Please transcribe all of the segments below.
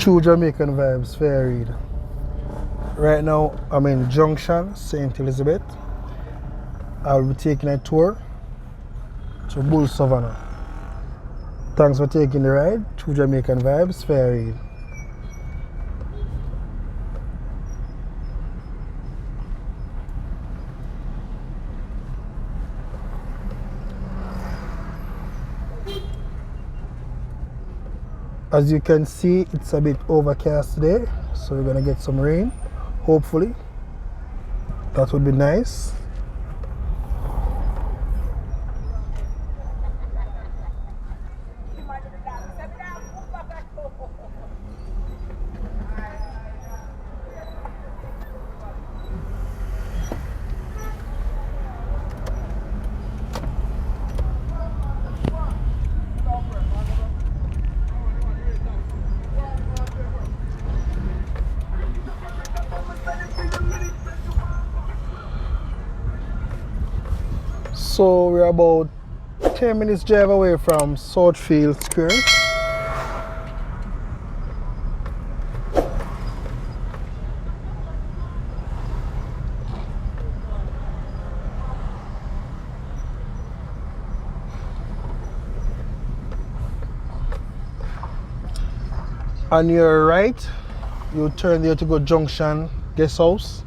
True Jamaican vibes, fair read. Right now, I'm in Junction, St. Elizabeth. I'll be taking a tour to Bull Savannah. Thanks for taking the ride. True Jamaican vibes, fair read. As you can see, it's a bit overcast today, so we're gonna get some rain, hopefully. That would be nice. So we're about 10 minutes drive away from Southfield Square. On your right, you turn there to go Junction Guest House.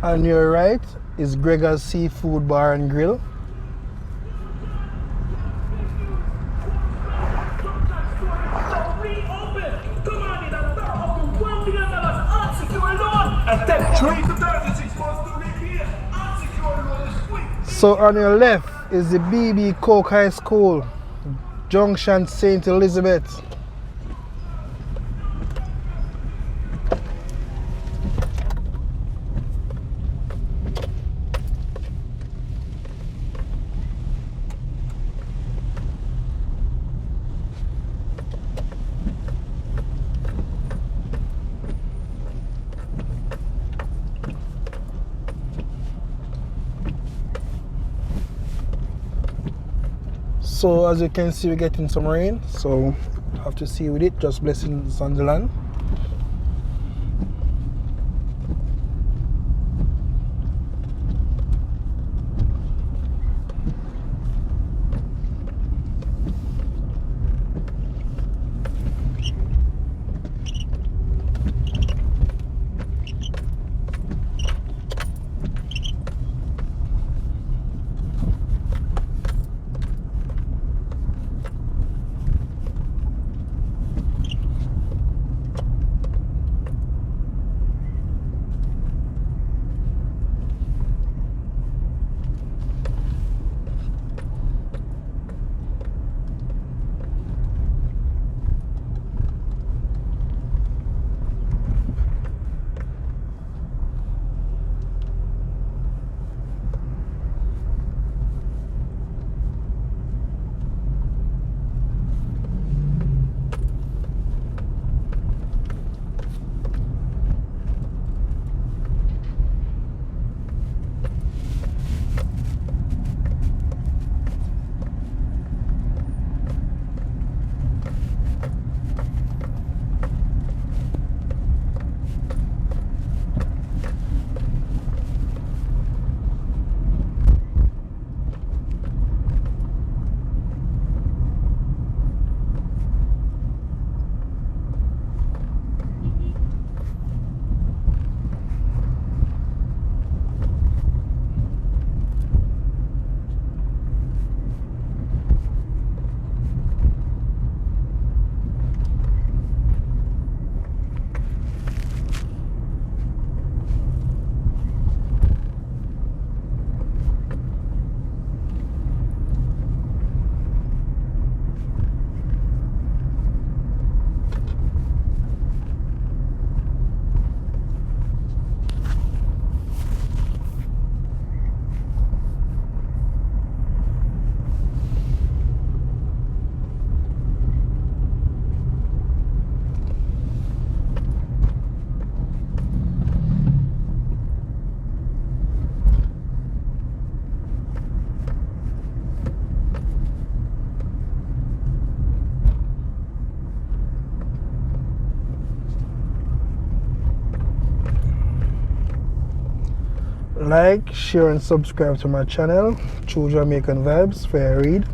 On your right is Gregor's Seafood Bar and Grill. So on your left is the BB Coke High School, Junction St. Elizabeth. So as you can see, we're getting some rain, so have to see with it, just blessings on the land. like, share and subscribe to my channel, True Jamaican Vibes, Fair Read.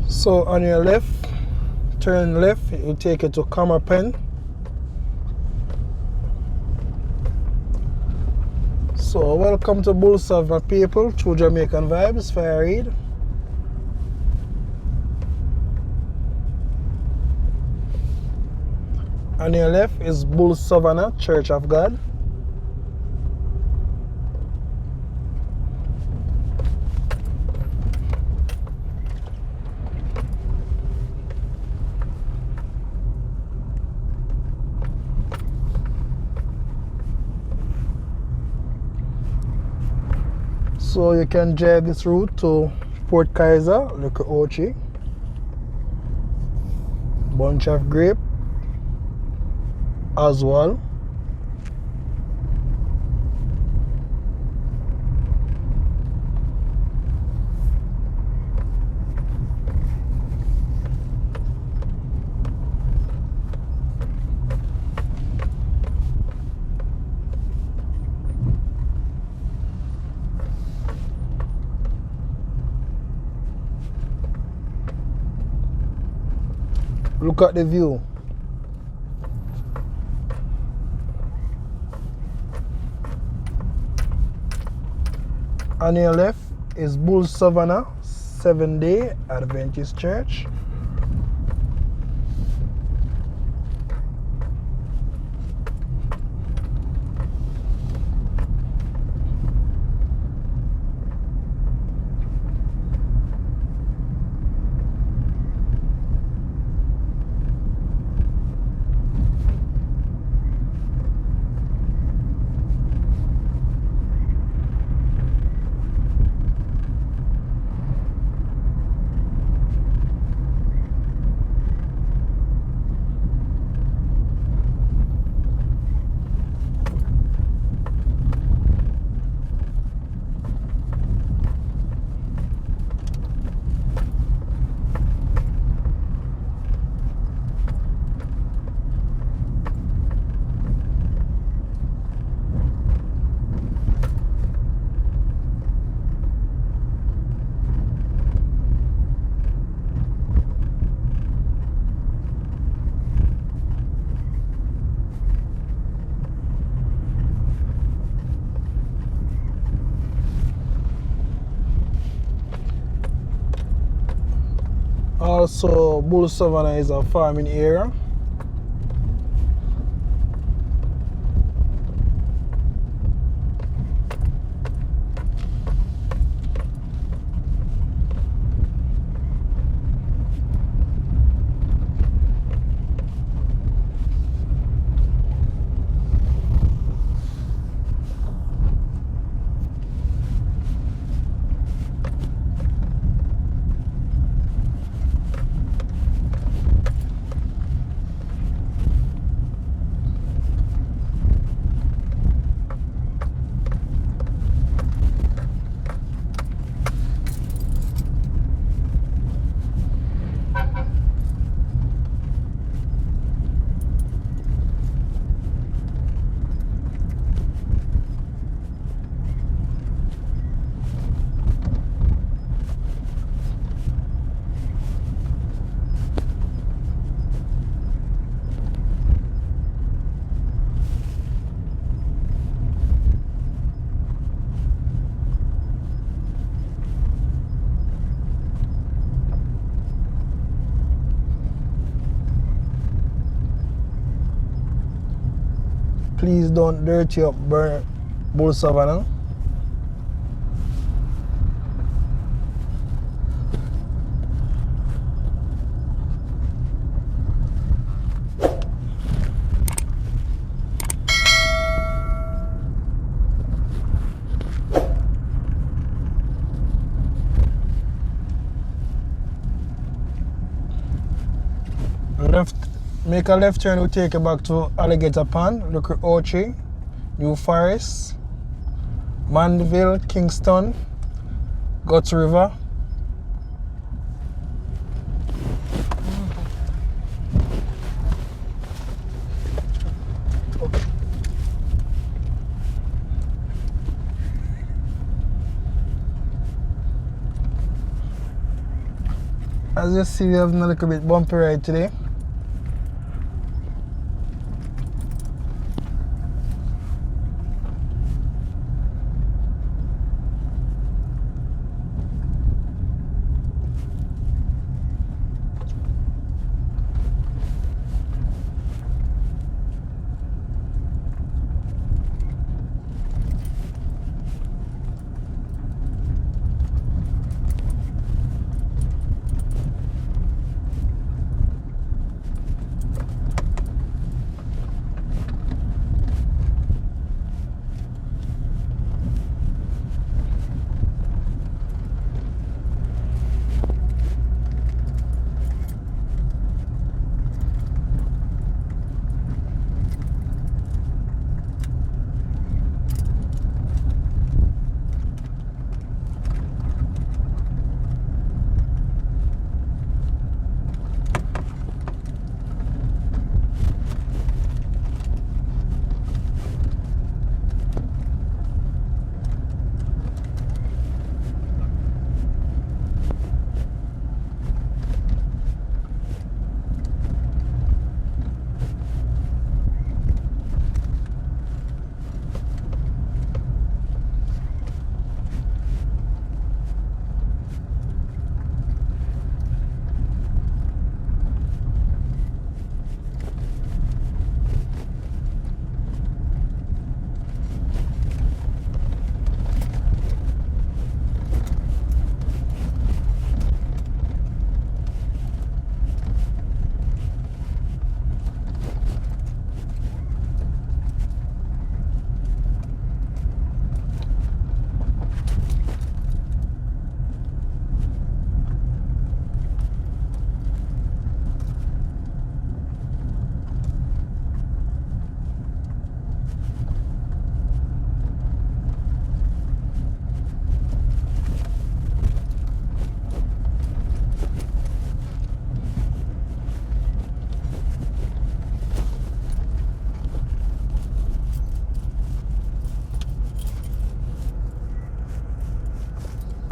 So on your left, turn left, it will take you to Comerpen. So welcome to Bullsov, my people, True Jamaican Vibes, Fair Read. On your left is Bull Savannah, Church of God. So you can drive this route to Port Kaiser, Little Ochi, Bunch of Grape, Oswald. Look at the view. On your left is Bull Savannah, Seventh-day Adventist Church. Also, Bull Savannah is a farming area. Please don't dirty up Bull Savannah. Left, make a left turn, will take you back to Alligator Pond, look at Ochi, New Forest, Mandeville, Kingston, Guts River. As you see, we have a little bit bumpy ride today.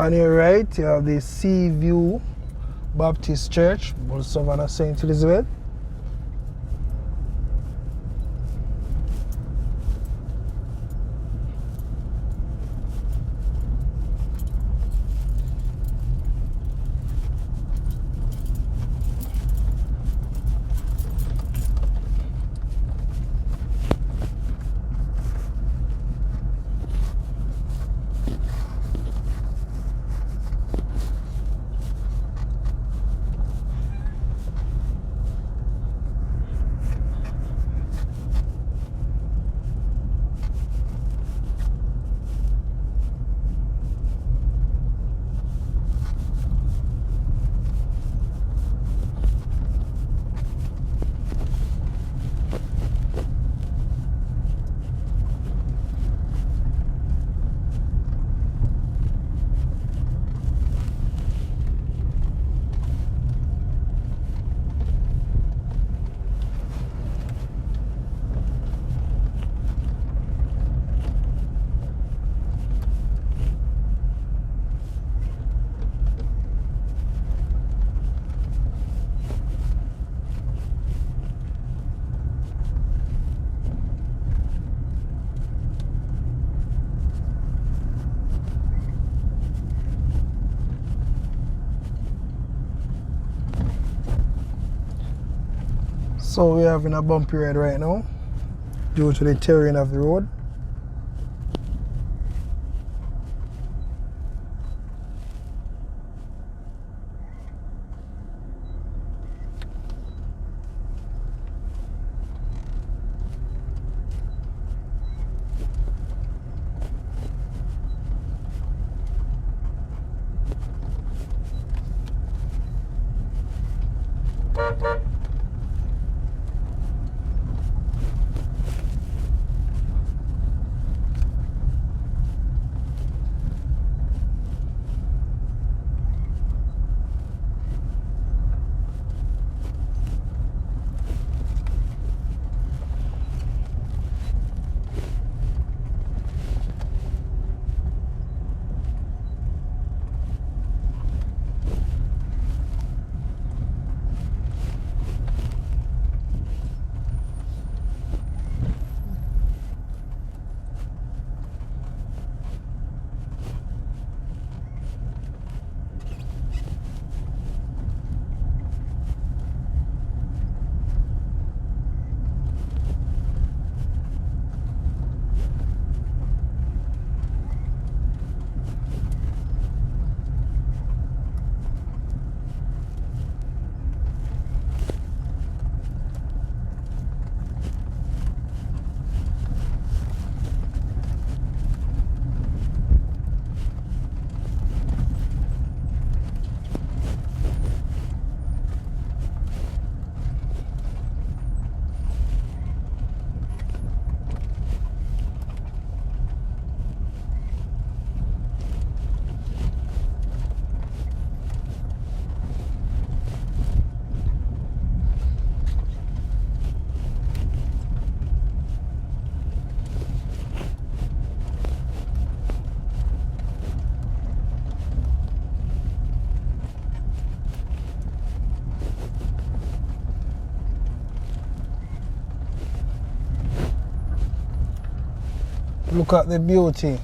On your right, you have the Sea View Baptist Church, Bolsovana, St. Elizabeth. So we're having a bumpy ride right now due to the terrain of the road. Look at the beauty.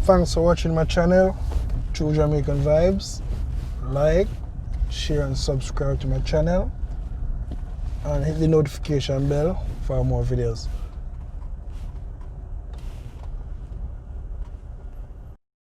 Thanks for watching my channel, True Jamaican Vibes. Like, share and subscribe to my channel and hit the notification bell for more videos.